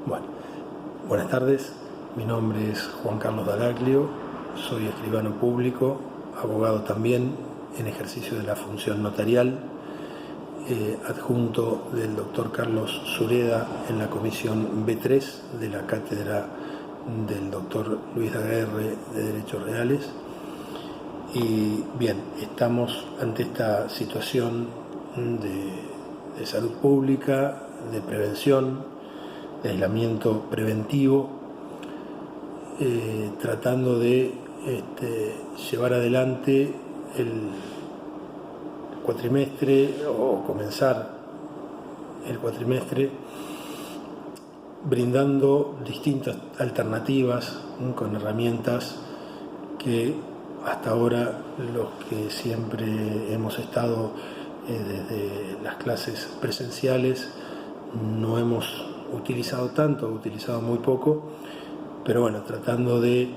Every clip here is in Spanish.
Bueno, buenas tardes, mi nombre es Juan Carlos Dalaglio, soy escribano público, abogado también en ejercicio de la función notarial, adjunto del doctor Carlos Sureda en la comisión B3 de la cátedra del doctor Luis Daguerre de Derechos Reales. Y bien, estamos ante esta situación de salud pública, de prevención, de aislamiento preventivo, tratando de llevar adelante el cuatrimestre o comenzar el cuatrimestre brindando distintas alternativas con herramientas que hasta ahora los que siempre hemos estado desde las clases presenciales no hemos utilizado tanto, utilizado muy poco, pero bueno, tratando de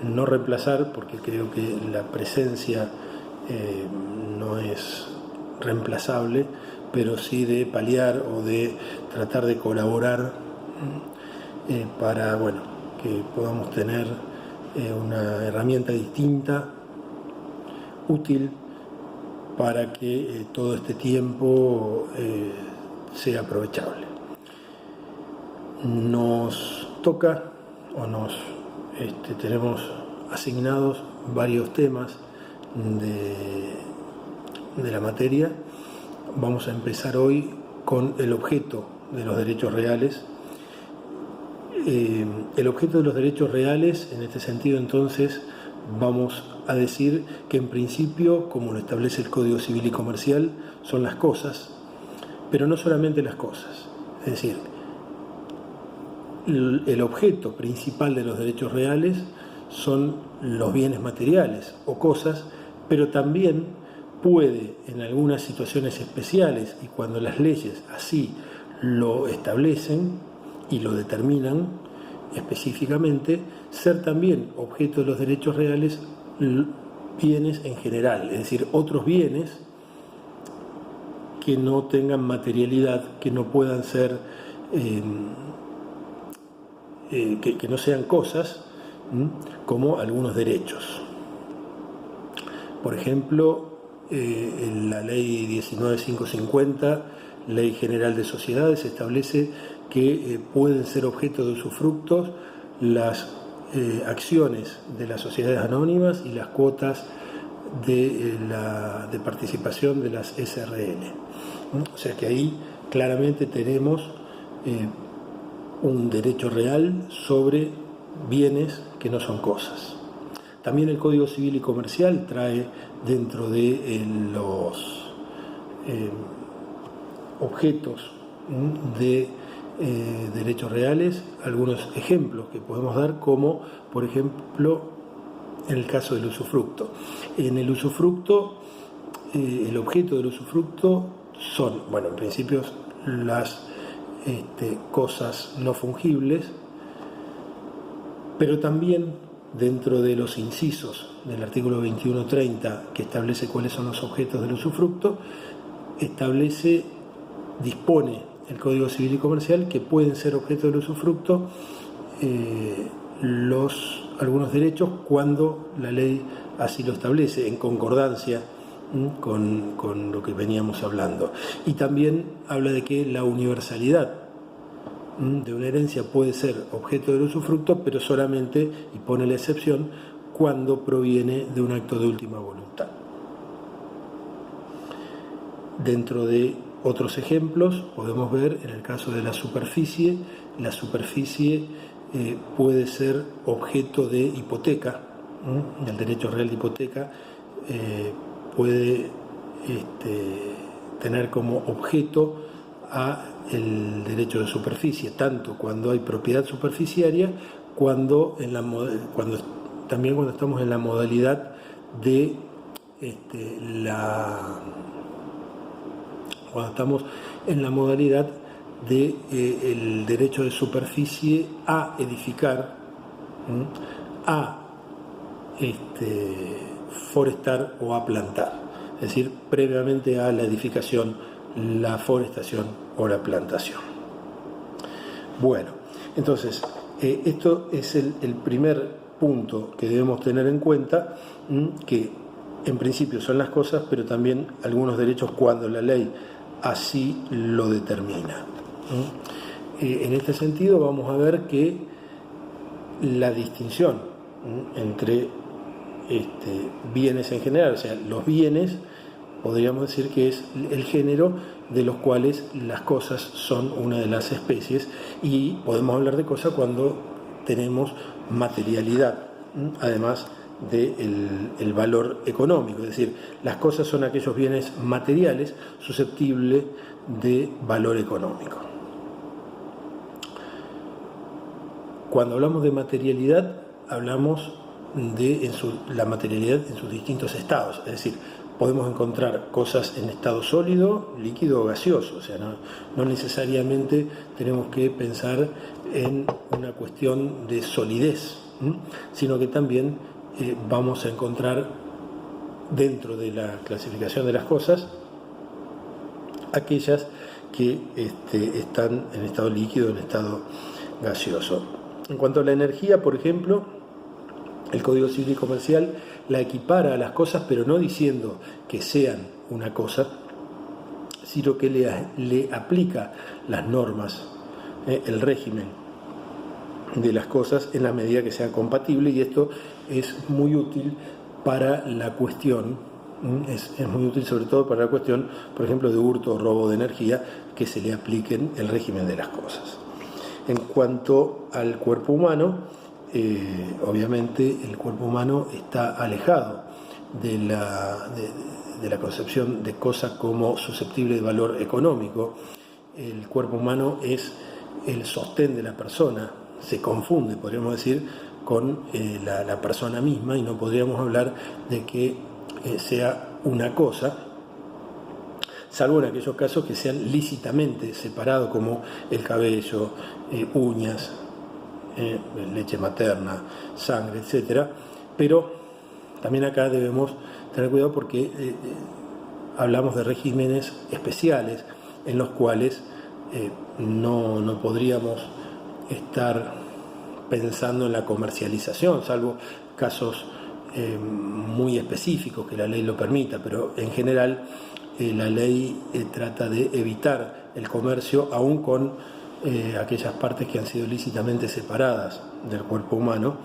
no reemplazar, porque creo que la presencia no es reemplazable, pero sí de paliar o de tratar de colaborar para bueno, que podamos tener una herramienta distinta, útil, para que todo este tiempo sea aprovechable. Nos toca o tenemos asignados varios temas de la materia. Vamos a empezar hoy con el objeto de los derechos reales. El objeto de los derechos reales, en este sentido, entonces, vamos a decir que en principio, como lo establece el Código Civil y Comercial, son las cosas, pero no solamente las cosas. Es decir, el objeto principal de los derechos reales son los bienes materiales o cosas, pero también puede, en algunas situaciones especiales y cuando las leyes así lo establecen y lo determinan específicamente, ser también objeto de los derechos reales bienes en general, es decir, otros bienes que no tengan materialidad, que no puedan ser que no sean cosas, como algunos derechos. Por ejemplo, en la ley 19.550, Ley General de Sociedades, establece que pueden ser objeto de usufructos las acciones de las sociedades anónimas y las cuotas de participación de las SRL. O sea que ahí claramente tenemos un derecho real sobre bienes que no son cosas. También el Código Civil y Comercial trae dentro de los objetos de derechos reales algunos ejemplos que podemos dar, como por ejemplo en el caso del usufructo. En el usufructo, el objeto del usufructo son, bueno, en principio las cosas no fungibles, pero también dentro de los incisos del artículo 21.30, que establece cuáles son los objetos del usufructo, dispone el Código Civil y Comercial que pueden ser objeto del usufructo algunos derechos cuando la ley así lo establece, en concordancia con lo que veníamos hablando. Y también habla de que la universalidad de una herencia puede ser objeto del usufructo, pero solamente, y pone la excepción, cuando proviene de un acto de última voluntad. Dentro de otros ejemplos podemos ver, en el caso de la superficie puede ser objeto de hipoteca, el derecho real de hipoteca puede tener como objeto a el derecho de superficie, tanto cuando hay propiedad superficiaria, también cuando estamos en la modalidad de el derecho de superficie a edificar, a forestar o a plantar, es decir, previamente a la edificación, la forestación o la plantación. Bueno, entonces, esto es el primer punto que debemos tener en cuenta, que en principio son las cosas, pero también algunos derechos cuando la ley así lo determina. En este sentido vamos a ver que la distinción entre bienes en general, o sea, los bienes, podríamos decir que es el género de los cuales las cosas son una de las especies, y podemos hablar de cosas cuando tenemos materialidad, además del valor económico, es decir, las cosas son aquellos bienes materiales susceptibles de valor económico. Cuando hablamos de materialidad, hablamos de la materialidad en sus distintos estados, es decir, podemos encontrar cosas en estado sólido, líquido o gaseoso, o sea, no necesariamente tenemos que pensar en una cuestión de solidez, sino que también vamos a encontrar dentro de la clasificación de las cosas aquellas que están en estado líquido, en estado gaseoso. En cuanto a la energía, por ejemplo, el Código Civil y Comercial la equipara a las cosas, pero no diciendo que sean una cosa, sino que le aplica las normas, el régimen de las cosas en la medida que sea compatible, y esto es muy útil para la cuestión, es muy útil sobre todo para la cuestión, por ejemplo, de hurto o robo de energía, que se le apliquen el régimen de las cosas. En cuanto al cuerpo humano, obviamente el cuerpo humano está alejado de la concepción de cosa como susceptible de valor económico. El cuerpo humano es el sostén de la persona, se confunde, podríamos decir, con la persona misma, y no podríamos hablar de que sea una cosa, salvo en aquellos casos que sean lícitamente separados, como el cabello, uñas, leche materna, sangre, etc. Pero también acá debemos tener cuidado porque hablamos de regímenes especiales en los cuales no podríamos estar pensando en la comercialización, salvo casos muy específicos que la ley lo permita, pero en general la ley trata de evitar el comercio aún con aquellas partes que han sido lícitamente separadas del cuerpo humano.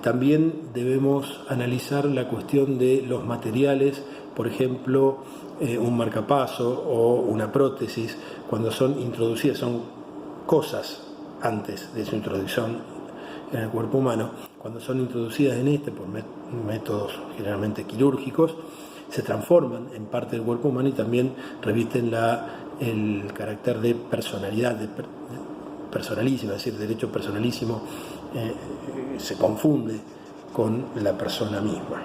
También debemos analizar la cuestión de los materiales, por ejemplo, un marcapaso o una prótesis, cuando son introducidas, son cosas antes de su introducción en el cuerpo humano, cuando son introducidas por métodos generalmente quirúrgicos, se transforman en parte del cuerpo humano y también revisten el carácter de personalidad, personalísimo, es decir, derecho personalísimo, se confunde con la persona misma,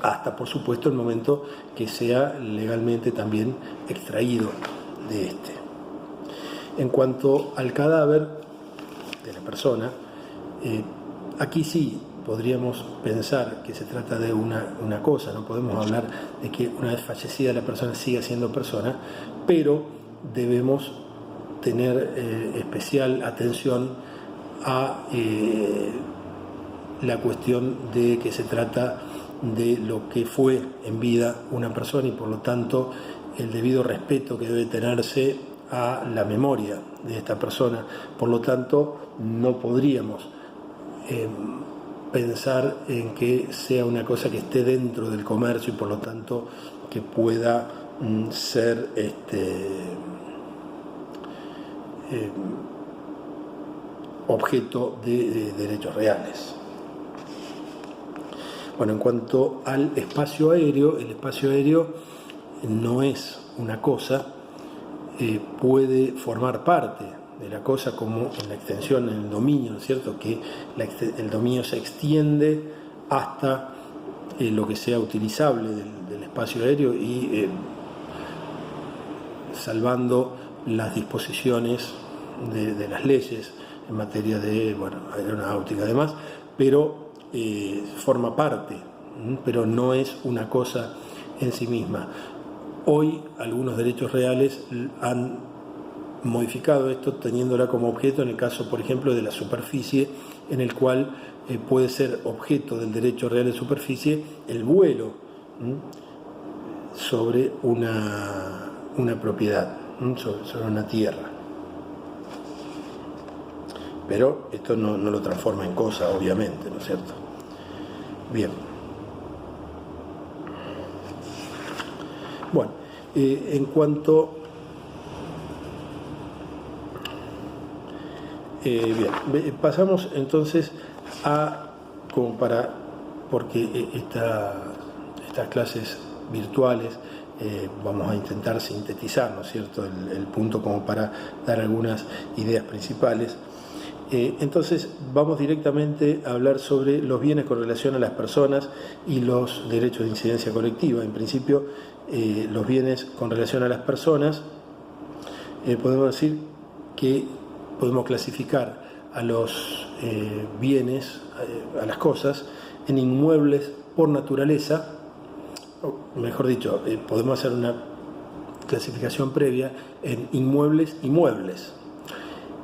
hasta por supuesto el momento que sea legalmente también extraído de este. En cuanto al cadáver de la persona, aquí sí podríamos pensar que se trata de una cosa, no podemos hablar de que una vez fallecida la persona siga siendo persona, pero debemos tener especial atención a la cuestión de que se trata de lo que fue en vida una persona, y por lo tanto el debido respeto que debe tenerse a la memoria de esta persona. Por lo tanto, no podríamos pensar en que sea una cosa que esté dentro del comercio y por lo tanto que pueda ser objeto de derechos reales. Bueno, en cuanto al espacio aéreo, el espacio aéreo no es una cosa, puede formar parte de la cosa como en la extensión, en el dominio, ¿no es cierto? Que el dominio se extiende hasta lo que sea utilizable del espacio aéreo y salvando las disposiciones de las leyes en materia de aeronáutica además, pero forma parte, pero no es una cosa en sí misma. Hoy algunos derechos reales han modificado esto teniéndola como objeto en el caso, por ejemplo, de la superficie, en el cual puede ser objeto del derecho real de superficie el vuelo sobre una propiedad, sobre una tierra. Pero esto no lo transforma en cosa, obviamente, ¿no es cierto? Bien. Bueno, en cuanto... bien, pasamos entonces porque estas clases virtuales vamos a intentar sintetizar, ¿no es cierto?, el punto como para dar algunas ideas principales. Entonces vamos directamente a hablar sobre los bienes con relación a las personas y los derechos de incidencia colectiva. En principio, los bienes con relación a las personas, podemos decir que podemos clasificar a los bienes, a las cosas, en inmuebles por naturaleza, o mejor dicho, podemos hacer una clasificación previa en inmuebles y muebles.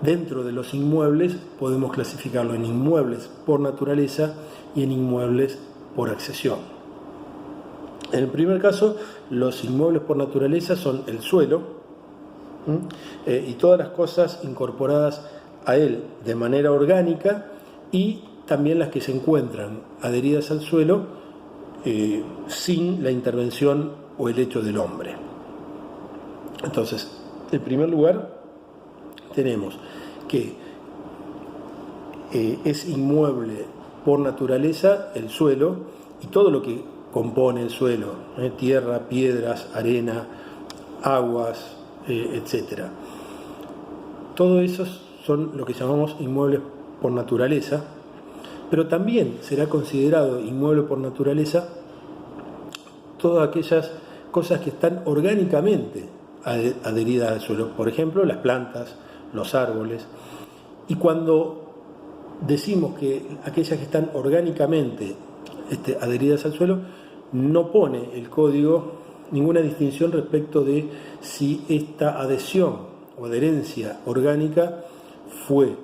Dentro de los inmuebles podemos clasificarlo en inmuebles por naturaleza y en inmuebles por accesión. En el primer caso, los inmuebles por naturaleza son el suelo y todas las cosas incorporadas a él de manera orgánica y también las que se encuentran adheridas al suelo sin la intervención o el hecho del hombre. Entonces, en primer lugar, tenemos que es inmueble por naturaleza el suelo y todo lo que compone el suelo, tierra, piedras, arena, aguas, etc. Todo esos son lo que llamamos inmuebles por naturaleza, pero también será considerado inmueble por naturaleza todas aquellas cosas que están orgánicamente adheridas al suelo, por ejemplo, las plantas, los árboles. Y cuando decimos que aquellas que están orgánicamente adheridas al suelo, no pone el código ninguna distinción respecto de si esta adhesión o adherencia orgánica fue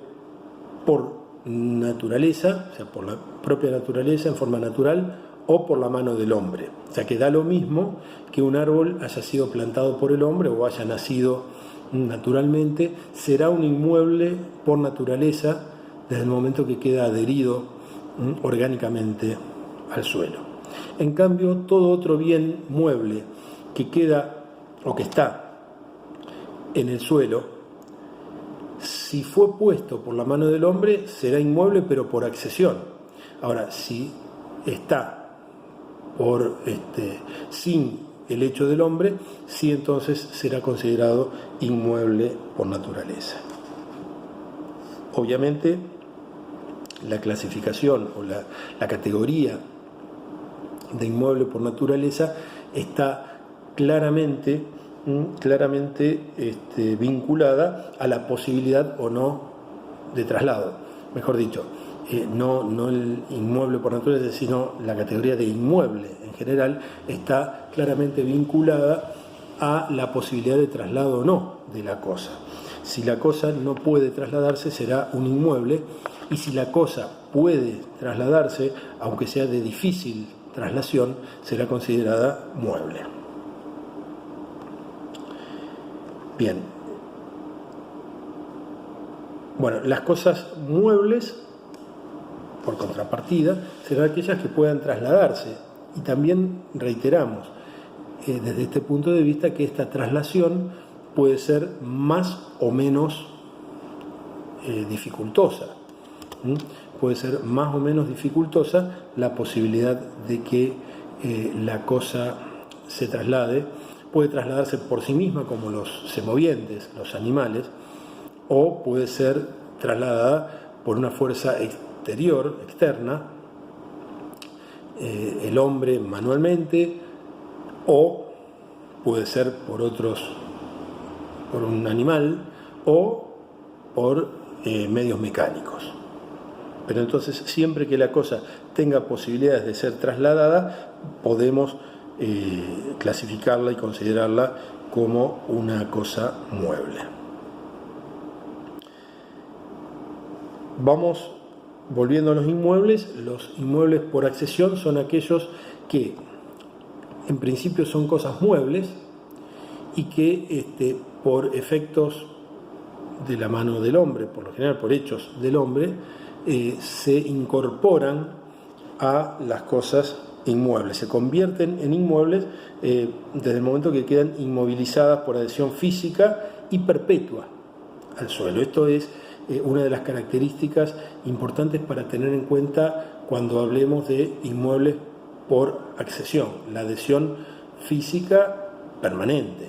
por naturaleza, o sea, por la propia naturaleza en forma natural, o por la mano del hombre. O sea, que da lo mismo que un árbol haya sido plantado por el hombre o haya nacido naturalmente, será un inmueble por naturaleza desde el momento que queda adherido orgánicamente al suelo. En cambio, todo otro bien mueble que queda o que está en el suelo, si fue puesto por la mano del hombre, será inmueble pero por accesión. Ahora, si está sin el hecho del hombre, sí, entonces será considerado inmueble por naturaleza. Obviamente, la clasificación o la categoría de inmueble por naturaleza está claramente vinculada a la posibilidad o no de traslado. Mejor dicho, no el inmueble por naturaleza, sino la categoría de inmueble en general está claramente vinculada a la posibilidad de traslado o no de la cosa. Si la cosa no puede trasladarse, será un inmueble, y si la cosa puede trasladarse, aunque sea de difícil traslación, será considerada mueble. Bien. Bueno, las cosas muebles, por contrapartida, serán aquellas que puedan trasladarse. Y también reiteramos, desde este punto de vista, que esta traslación puede ser más o menos dificultosa. Puede ser más o menos dificultosa la posibilidad de que la cosa se traslade. Puede trasladarse por sí misma, como los semovientes, los animales, o puede ser trasladada por una fuerza exterior, externa, el hombre manualmente, o puede ser por un animal, o por medios mecánicos. Pero entonces, siempre que la cosa tenga posibilidades de ser trasladada, podemos clasificarla y considerarla como una cosa mueble. Vamos volviendo a los inmuebles. Los inmuebles por accesión son aquellos que en principio son cosas muebles y que por efectos de la mano del hombre, por lo general por hechos del hombre, se incorporan a las cosas inmuebles, se convierten en inmuebles desde el momento que quedan inmovilizadas por adhesión física y perpetua al suelo. Esto es una de las características importantes para tener en cuenta cuando hablemos de inmuebles por accesión, la adhesión física permanente,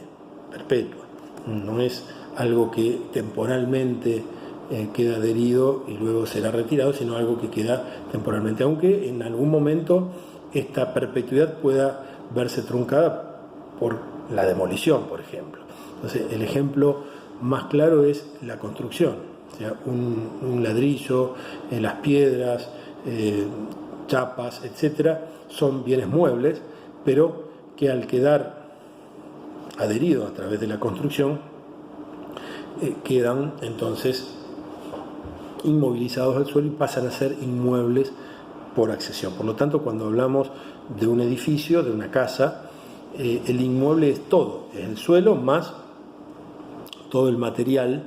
perpetua. No es algo que temporalmente queda adherido y luego será retirado, sino algo que queda temporalmente, aunque en algún momento esta perpetuidad pueda verse truncada por la demolición, por ejemplo. Entonces, el ejemplo más claro es la construcción. O sea, un ladrillo, las piedras, chapas, etcétera, son bienes muebles, pero que al quedar adheridos a través de la construcción quedan entonces inmovilizados al suelo y pasan a ser inmuebles por accesión. Por lo tanto, cuando hablamos de un edificio, de una casa, el inmueble es todo, es el suelo más todo el material,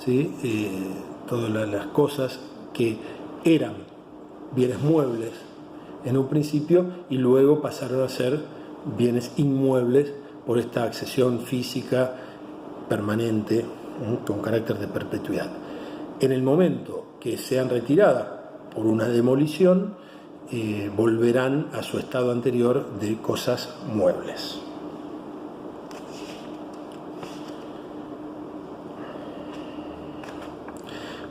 ¿sí? Todas las cosas que eran bienes muebles en un principio y luego pasaron a ser bienes inmuebles por esta accesión física permanente, con carácter de perpetuidad. En el momento que sean retiradas por una demolición, volverán a su estado anterior de cosas muebles.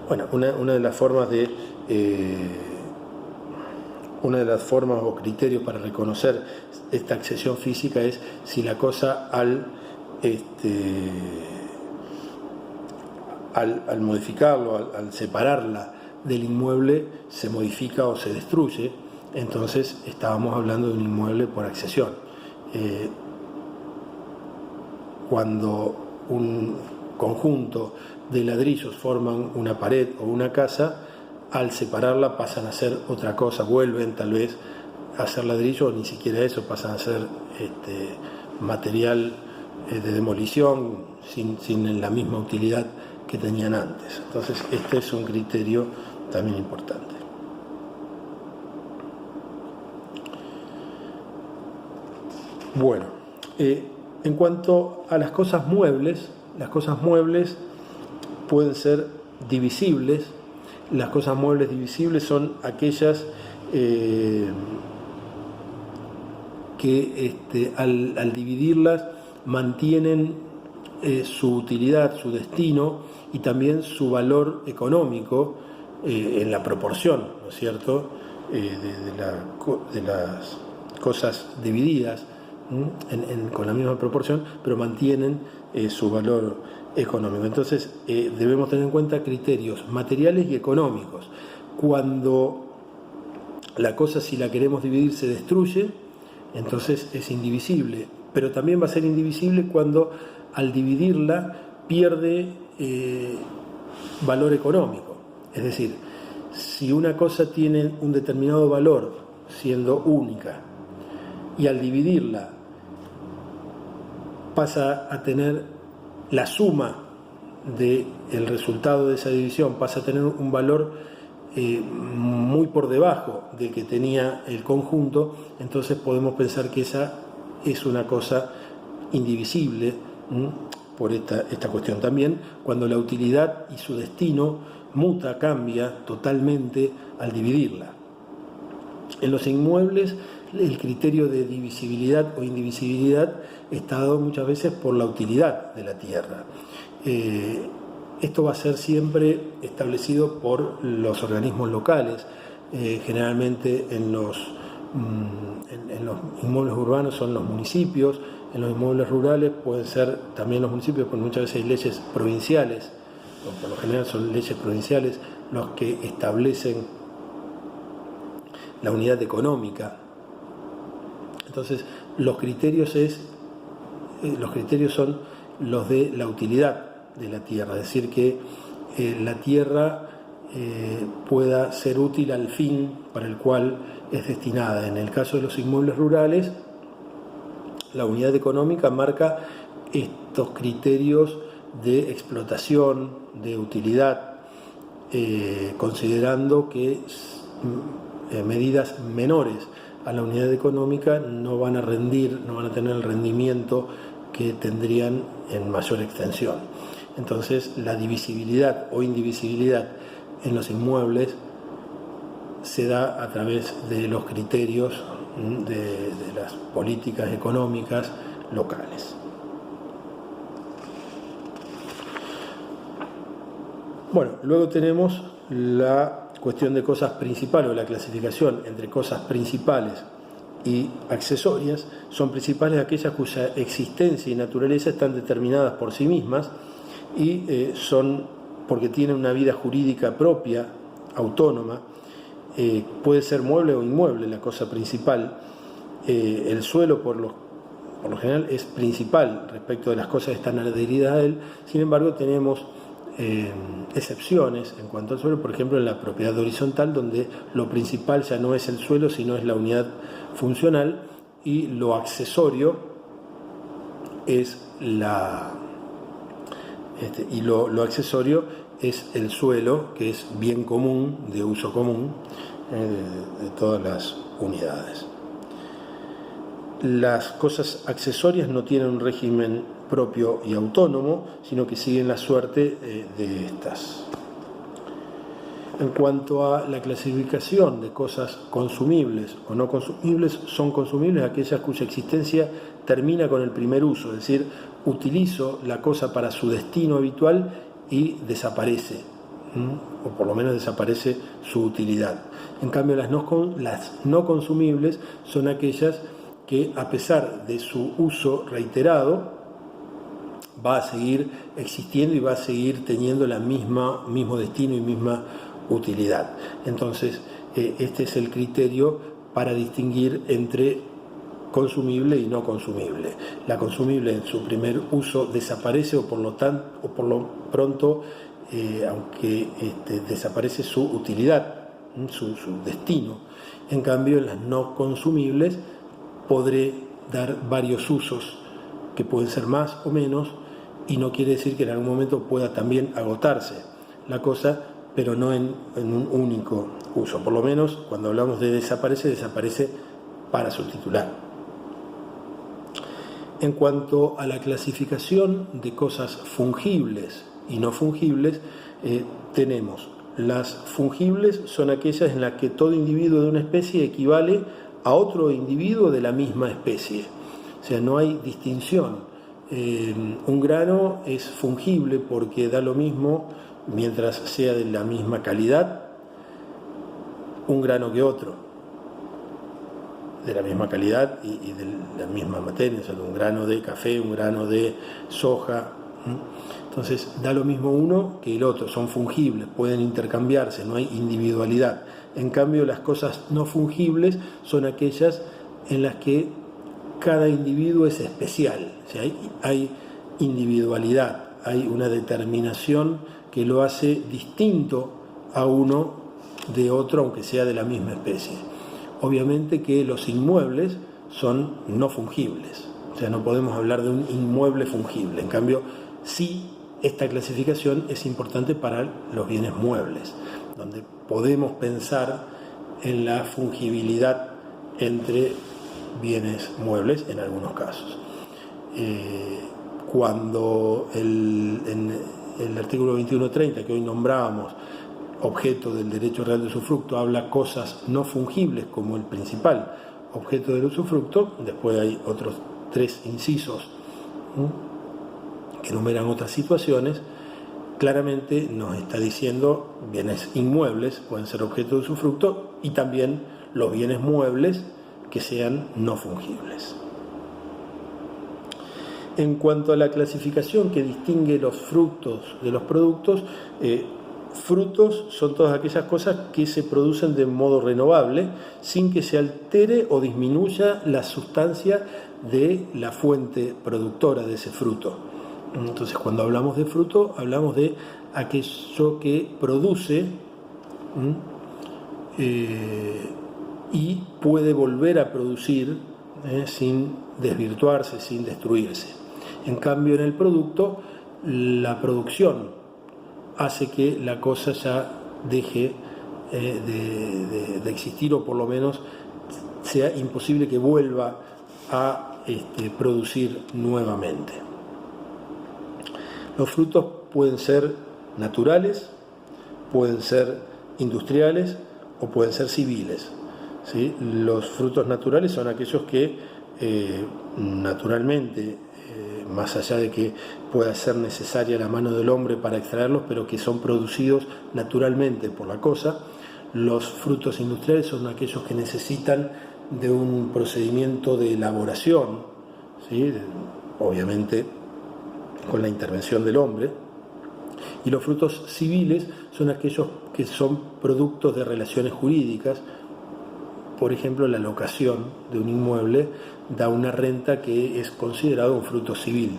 Bueno, una de las formas o criterios para reconocer esta accesión física es si la cosa al modificarlo, al separarla del inmueble, se modifica o se destruye. Entonces estábamos hablando de un inmueble por accesión. Cuando un conjunto de ladrillos forman una pared o una casa, al separarla pasan a ser otra cosa, vuelven tal vez a ser ladrillo, o ni siquiera eso, pasan a ser material de demolición sin la misma utilidad que tenían antes. Entonces este es un criterio también importante. Bueno, en cuanto a las cosas muebles pueden ser divisibles. Las cosas muebles divisibles son aquellas que al dividirlas mantienen su utilidad, su destino y también su valor económico en la proporción, ¿no es cierto?, de las cosas divididas con la misma proporción, pero mantienen su valor económico. Entonces debemos tener en cuenta criterios materiales y económicos. Cuando la cosa, si la queremos dividir, se destruye, entonces es indivisible, pero también va a ser indivisible cuando al dividirla pierde valor económico. Es decir, si una cosa tiene un determinado valor siendo única y al dividirla pasa a tener la suma del resultado de esa división, pasa a tener un valor muy por debajo del que tenía el conjunto, entonces podemos pensar que esa es una cosa indivisible por esta cuestión. También cuando la utilidad y su destino muta, cambia totalmente al dividirla. En los inmuebles el criterio de divisibilidad o indivisibilidad está dado muchas veces por la utilidad de la tierra. Esto va a ser siempre establecido por los organismos locales. Generalmente en los inmuebles urbanos son los municipios, en los inmuebles rurales pueden ser también los municipios, porque muchas veces hay leyes provinciales, o por lo general son leyes provinciales los que establecen la unidad económica. Entonces los criterios son los de la utilidad de la tierra, es decir, que la tierra pueda ser útil al fin para el cual es destinada. En el caso de los inmuebles rurales, la unidad económica marca estos criterios de explotación, de utilidad, considerando que medidas menores a la unidad económica no van a rendir, no van a tener el rendimiento que tendrían en mayor extensión. Entonces, la divisibilidad o indivisibilidad en los inmuebles se da a través de los criterios de las políticas económicas locales. Bueno, luego tenemos la cuestión de cosas principales o la clasificación entre cosas principales y accesorias. Son principales aquellas cuya existencia y naturaleza están determinadas por sí mismas y son porque tienen una vida jurídica propia, autónoma. Puede ser mueble o inmueble la cosa principal. El suelo por lo general es principal respecto de las cosas que están adheridas a él. Sin embargo, tenemos excepciones en cuanto al suelo, por ejemplo en la propiedad horizontal, donde lo principal ya no es el suelo sino es la unidad funcional, y lo accesorio es lo accesorio es el suelo, que es bien común, de uso común de todas las unidades. Las cosas accesorias no tienen un régimen propio y autónomo, sino que siguen la suerte de estas. En cuanto a la clasificación de cosas consumibles o no consumibles, son consumibles aquellas cuya existencia termina con el primer uso, es decir, utilizo la cosa para su destino habitual y desaparece, o por lo menos desaparece su utilidad. En cambio, las no consumibles son aquellas que, a pesar de su uso reiterado, va a seguir existiendo y va a seguir teniendo mismo destino y misma utilidad. Entonces, este es el criterio para distinguir entre consumible y no consumible. La consumible en su primer uso desaparece o por lo pronto, aunque desaparece su utilidad, su destino. En cambio, en las no consumibles podré dar varios usos que pueden ser más o menos, y no quiere decir que en algún momento pueda también agotarse la cosa, pero no en un único uso. Por lo menos cuando hablamos de desaparece para su titular. En cuanto a la clasificación de cosas fungibles y no fungibles, tenemos las fungibles, son aquellas en las que todo individuo de una especie equivale a otro individuo de la misma especie. O sea, no hay distinción. Un grano es fungible porque da lo mismo mientras sea de la misma calidad un grano que otro, de la misma calidad y de la misma materia, o sea, un grano de café, un grano de soja. Entonces da lo mismo uno que el otro, son fungibles, pueden intercambiarse, no hay individualidad. En cambio, las cosas no fungibles son aquellas en las que cada individuo es especial, o sea, hay individualidad, hay una determinación que lo hace distinto a uno de otro, aunque sea de la misma especie. Obviamente que los inmuebles son no fungibles, o sea, no podemos hablar de un inmueble fungible. En cambio, sí, esta clasificación es importante para los bienes muebles, donde podemos pensar en la fungibilidad entre bienes muebles en algunos casos. Cuando en el artículo 21.30, que hoy nombrábamos objeto del derecho real de usufructo, habla cosas no fungibles como el principal objeto del usufructo, después hay otros 3 incisos que enumeran otras situaciones. Claramente nos está diciendo bienes inmuebles pueden ser objeto de usufructo y también los bienes muebles que sean no fungibles. En cuanto a la clasificación que distingue los frutos de los productos, frutos son todas aquellas cosas que se producen de modo renovable sin que se altere o disminuya la sustancia de la fuente productora de ese fruto. Entonces, cuando hablamos de fruto, hablamos de aquello que produce y puede volver a producir sin desvirtuarse, sin destruirse. En cambio, en el producto, la producción hace que la cosa ya deje de existir, o por lo menos sea imposible que vuelva a producir nuevamente. Los frutos pueden ser naturales, pueden ser industriales o pueden ser civiles, ¿sí? Los frutos naturales son aquellos que naturalmente, más allá de que pueda ser necesaria la mano del hombre para extraerlos, pero que son producidos naturalmente por la cosa. Los frutos industriales son aquellos que necesitan de un procedimiento de elaboración, ¿sí? Obviamente con la intervención del hombre. Y los frutos civiles son aquellos que son productos de relaciones jurídicas. Por ejemplo, la locación de un inmueble da una renta que es considerado un fruto civil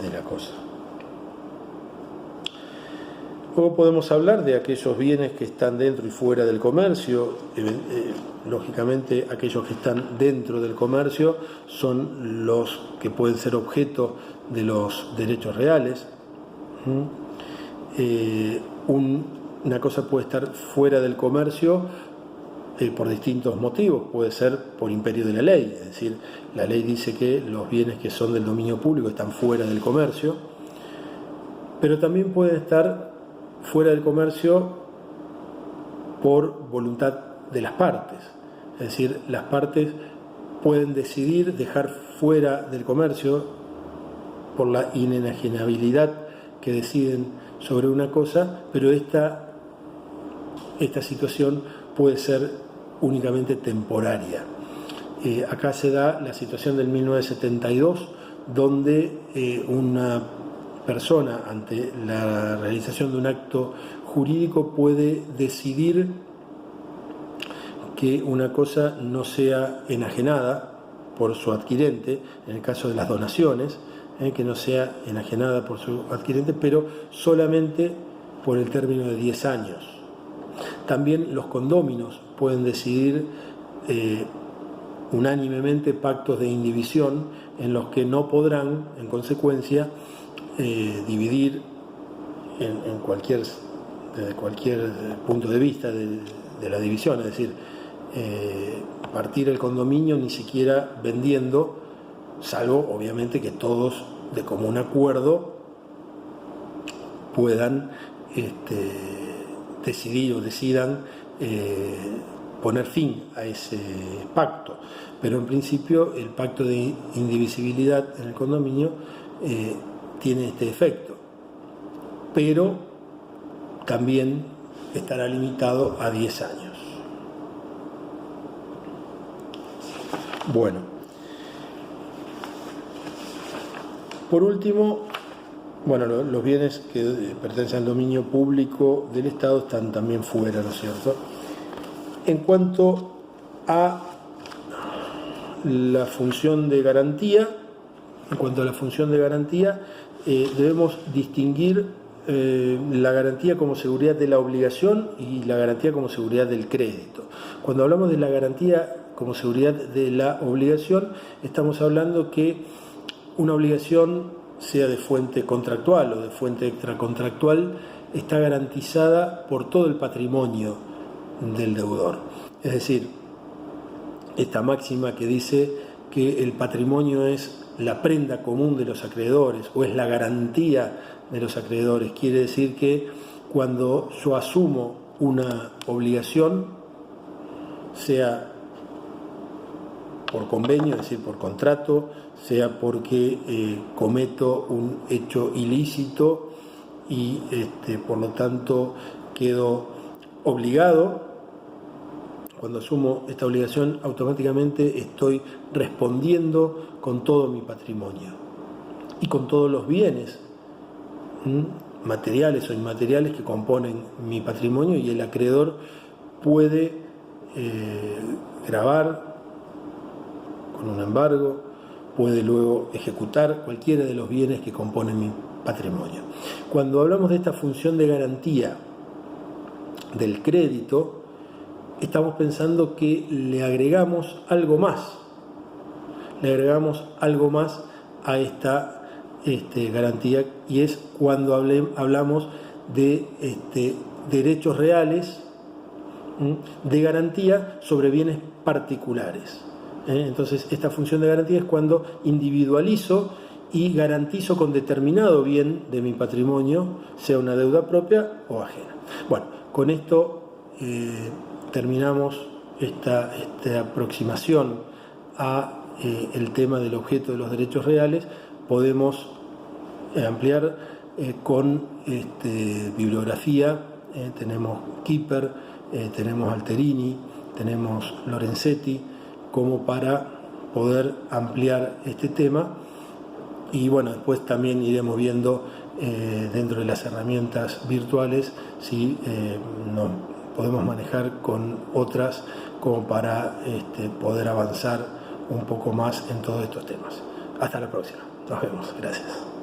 de la cosa. Luego podemos hablar de aquellos bienes que están dentro y fuera del comercio. Lógicamente, aquellos que están dentro del comercio son los que pueden ser objeto de los derechos reales. Una cosa puede estar fuera del comercio por distintos motivos. Puede ser por imperio de la ley, es decir, la ley dice que los bienes que son del dominio público están fuera del comercio, pero también pueden estar fuera del comercio por voluntad de las partes, es decir, las partes pueden decidir dejar fuera del comercio por la inenajenabilidad que deciden sobre una cosa, pero esta situación puede ser únicamente temporaria. Acá se da la situación del 1972, donde una persona, ante la realización de un acto jurídico, puede decidir que una cosa no sea enajenada por su adquirente, en el caso de las donaciones, que no sea enajenada por su adquirente, pero solamente por el término de 10 años. También los condóminos pueden decidir unánimemente pactos de indivisión en los que no podrán, en consecuencia, dividir desde cualquier punto de vista de la división, es decir, partir el condominio ni siquiera vendiendo, salvo obviamente que todos de común acuerdo puedan decidir o decidan poner fin a ese pacto. Pero en principio el pacto de indivisibilidad en el condominio tiene este efecto, pero también estará limitado a 10 años. Bueno, por último, los bienes que pertenecen al dominio público del Estado están también fuera, ¿no es cierto? En cuanto a la función de garantía, debemos distinguir la garantía como seguridad de la obligación y la garantía como seguridad del crédito. Cuando hablamos de la garantía como seguridad de la obligación, estamos hablando que una obligación, sea de fuente contractual o de fuente extracontractual, está garantizada por todo el patrimonio del deudor. Es decir, esta máxima que dice que el patrimonio es la prenda común de los acreedores o es la garantía de los acreedores, quiere decir que cuando yo asumo una obligación, sea por convenio, es decir, por contrato, sea porque cometo un hecho ilícito y por lo tanto quedo obligado, cuando asumo esta obligación automáticamente estoy respondiendo con todo mi patrimonio y con todos los bienes materiales o inmateriales que componen mi patrimonio, y el acreedor puede gravar con un embargo, puede luego ejecutar cualquiera de los bienes que componen mi patrimonio. Cuando hablamos de esta función de garantía del crédito, estamos pensando que le agregamos algo más. Le agregamos algo más a esta garantía, y es cuando hablamos de derechos reales de garantía sobre bienes particulares. Entonces, esta función de garantía es cuando individualizo y garantizo con determinado bien de mi patrimonio, sea una deuda propia o ajena. Bueno, con esto terminamos esta aproximación a el tema del objeto de los derechos reales. Podemos ampliar con bibliografía. Tenemos Kipper, tenemos Alterini, tenemos Lorenzetti, como para poder ampliar este tema. Y bueno, después también iremos viendo dentro de las herramientas virtuales si nos podemos manejar con otras, como para poder avanzar un poco más en todos estos temas. Hasta la próxima. Nos vemos. Gracias.